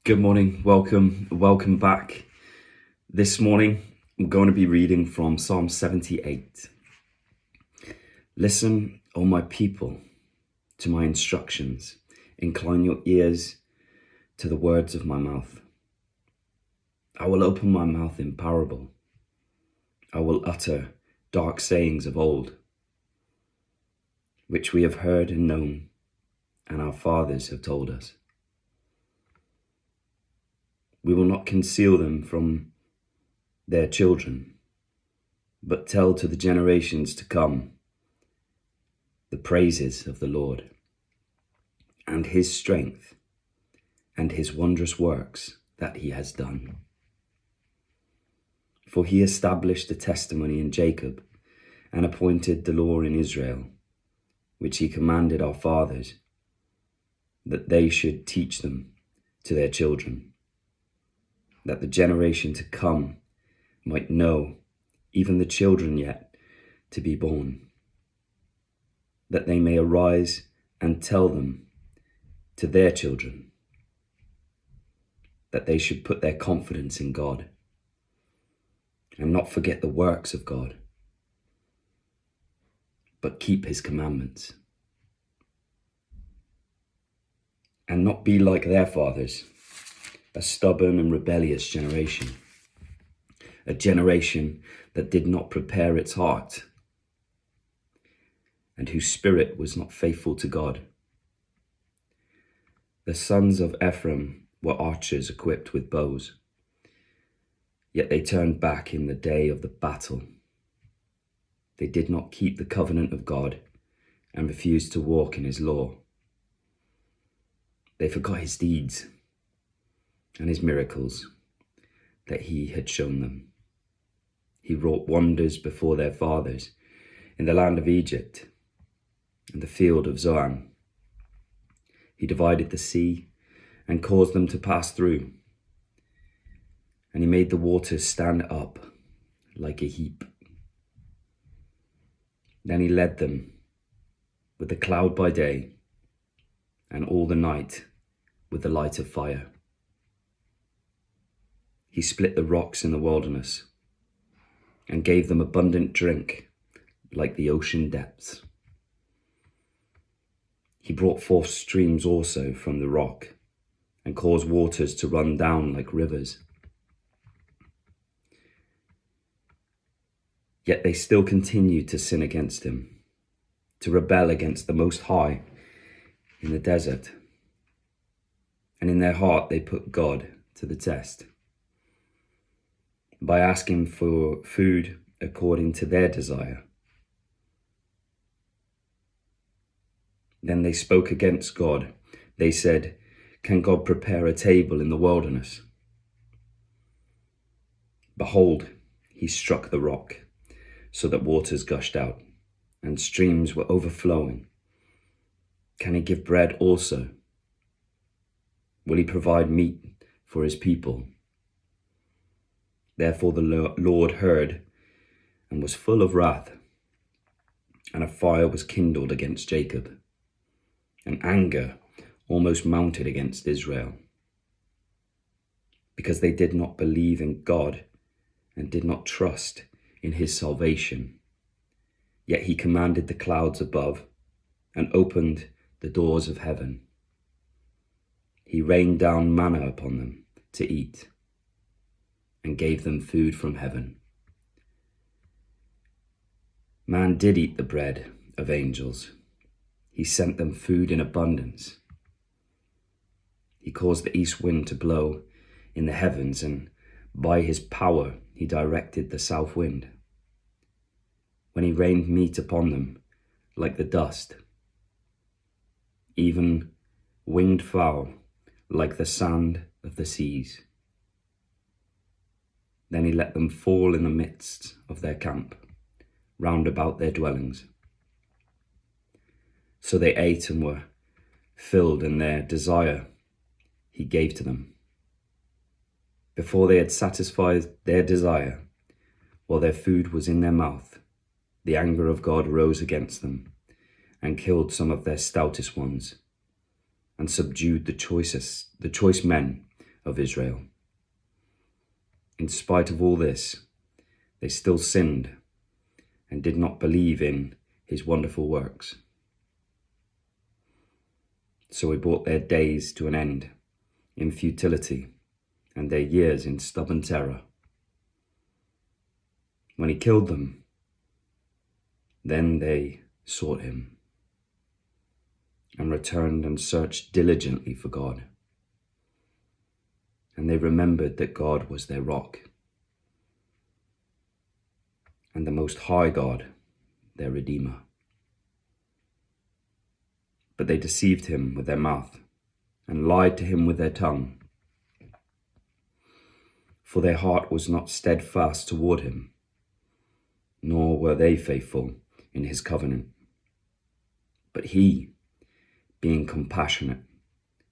Good morning, welcome back. This morning, I'm going to be reading from Psalm 78. Listen, O my people, to my instructions. Incline your ears to the words of my mouth. I will open my mouth in parable. I will utter dark sayings of old, which we have heard and known, and our fathers have told us. We will not conceal them from their children, but tell to the generations to come the praises of the Lord, and his strength, and his wondrous works that he has done. For he established a testimony in Jacob, and appointed the law in Israel, which he commanded our fathers, that they should teach them to their children, that the generation to come might know, even the children yet to be born, that they may arise and tell them to their children, that they should put their confidence in God and not forget the works of God, but keep his commandments, and not be like their fathers, a stubborn and rebellious generation, a generation that did not prepare its heart, and whose spirit was not faithful to God. The sons of Ephraim were archers equipped with bows, yet they turned back in the day of the battle. They did not keep the covenant of God and refused to walk in his law. They forgot his deeds and his miracles that he had shown them. He wrought wonders before their fathers in the land of Egypt and the field of Zoan. He divided the sea and caused them to pass through, and he made the waters stand up like a heap. Then he led them with the cloud by day, and all the night with the light of fire. He split the rocks in the wilderness and gave them abundant drink like the ocean depths. He brought forth streams also from the rock and caused waters to run down like rivers. Yet they still continued to sin against him, to rebel against the Most High in the desert. And in their heart they put God to the test by asking for food according to their desire. Then they spoke against God. They said, "Can God prepare a table in the wilderness?" Behold, he struck the rock, so that waters gushed out, and streams were overflowing. Can he give bread also? Will he provide meat for his people? Therefore the Lord heard and was full of wrath, and a fire was kindled against Jacob, and anger almost mounted against Israel, because they did not believe in God and did not trust in his salvation. Yet he commanded the clouds above and opened the doors of heaven. He rained down manna upon them to eat and gave them food from heaven. Man did eat the bread of angels. He sent them food in abundance. He caused the east wind to blow in the heavens, and by his power he directed the south wind. When he rained meat upon them like the dust, even winged fowl like the sand of the seas. Then he let them fall in the midst of their camp, round about their dwellings. So they ate and were filled, and their desire he gave to them. Before they had satisfied their desire, while their food was in their mouth, the anger of God rose against them, and killed some of their stoutest ones, and subdued the choice men of Israel. In spite of all this, they still sinned and did not believe in his wonderful works. So he brought their days to an end in futility and their years in stubborn terror. When he killed them, then they sought him and returned and searched diligently for God. And they remembered that God was their rock and the Most High God, their Redeemer. But they deceived him with their mouth and lied to him with their tongue. For their heart was not steadfast toward him, nor were they faithful in his covenant. But he, being compassionate,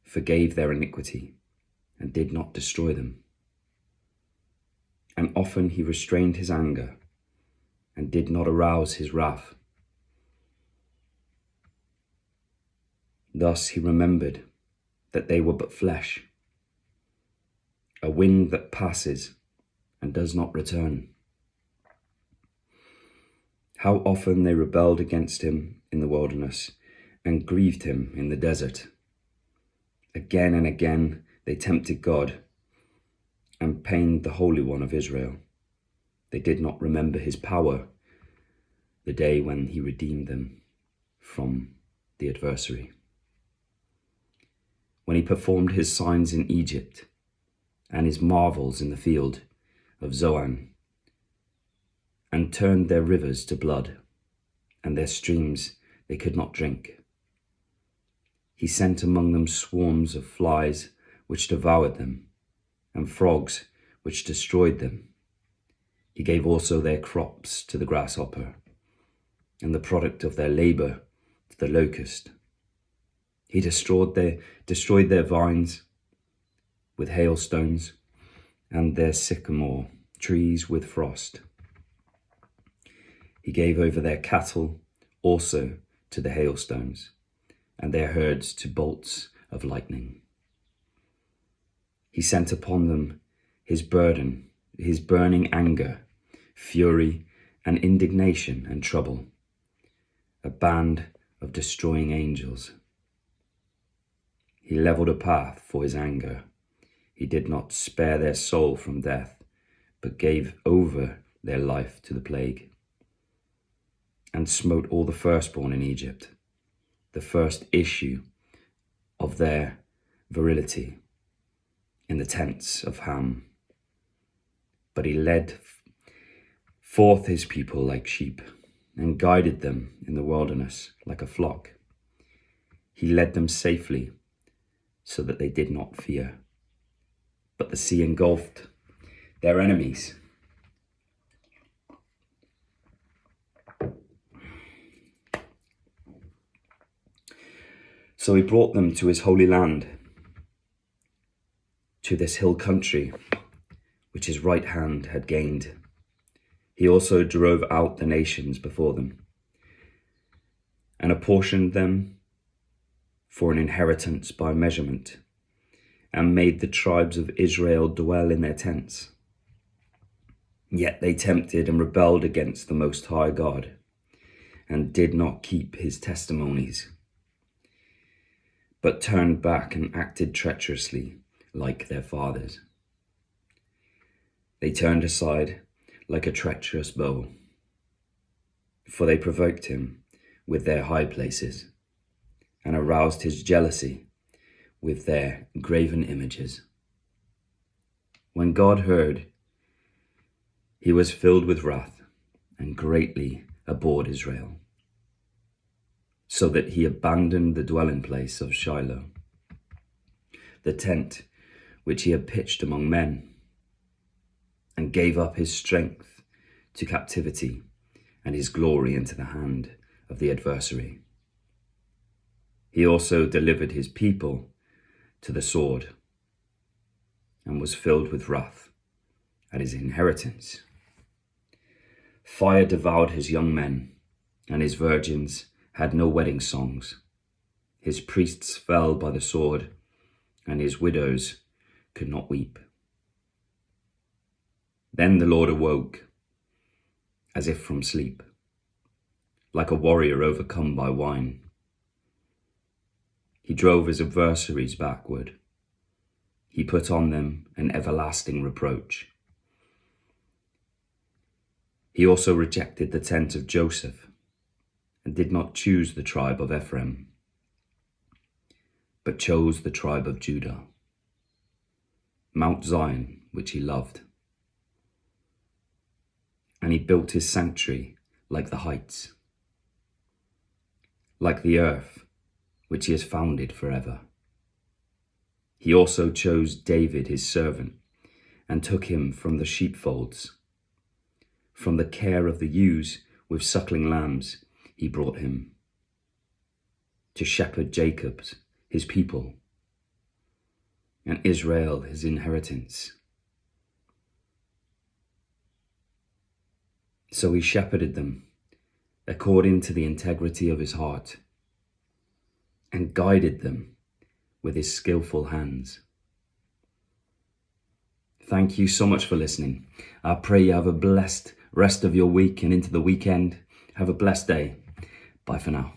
forgave their iniquity and did not destroy them. And often he restrained his anger and did not arouse his wrath. Thus he remembered that they were but flesh, a wind that passes and does not return. How often they rebelled against him in the wilderness and grieved him in the desert. Again and again they tempted God and pained the Holy One of Israel. They did not remember his power, the day when he redeemed them from the adversary. When he performed his signs in Egypt and his marvels in the field of Zoan, and turned their rivers to blood, and their streams they could not drink. He sent among them swarms of flies which devoured them, and frogs which destroyed them. He gave also their crops to the grasshopper, and the product of their labor to the locust. He destroyed their vines with hailstones, and their sycamore trees with frost. He gave over their cattle also to the hailstones, and their herds to bolts of lightning. He sent upon them his burning anger, fury, and indignation and trouble, a band of destroying angels. He leveled a path for his anger. He did not spare their soul from death, but gave over their life to the plague, and smote all the firstborn in Egypt, the first issue of their virility, in the tents of Ham. But he led forth his people like sheep, and guided them in the wilderness like a flock. He led them safely, so that they did not fear. But the sea engulfed their enemies. So he brought them to his holy land, to this hill country, which his right hand had gained. He also drove out the nations before them, and apportioned them for an inheritance by measurement, and made the tribes of Israel dwell in their tents. Yet they tempted and rebelled against the Most High God, and did not keep his testimonies, but turned back and acted treacherously like their fathers. They turned aside like a treacherous bow, for they provoked him with their high places, and aroused his jealousy with their graven images. When God heard, he was filled with wrath and greatly abhorred Israel, so that he abandoned the dwelling place of Shiloh, the tent which he had pitched among men, and gave up his strength to captivity and his glory into the hand of the adversary. He also delivered his people to the sword, and was filled with wrath at his inheritance. Fire devoured his young men, and his virgins had no wedding songs. His priests fell by the sword, and his widows could not weep. Then the Lord awoke, as if from sleep, like a warrior overcome by wine. He drove his adversaries backward. He put on them an everlasting reproach. He also rejected the tent of Joseph and did not choose the tribe of Ephraim, but chose the tribe of Judah, Mount Zion, which he loved. And he built his sanctuary like the heights, like the earth, which he has founded forever. He also chose David his servant, and took him from the sheepfolds. From the care of the ewes with suckling lambs he brought him, to shepherd Jacob, his people, and Israel his inheritance. So he shepherded them according to the integrity of his heart, and guided them with his skillful hands. Thank you so much for listening. I pray you have a blessed rest of your week and into the weekend. Have a blessed day. Bye for now.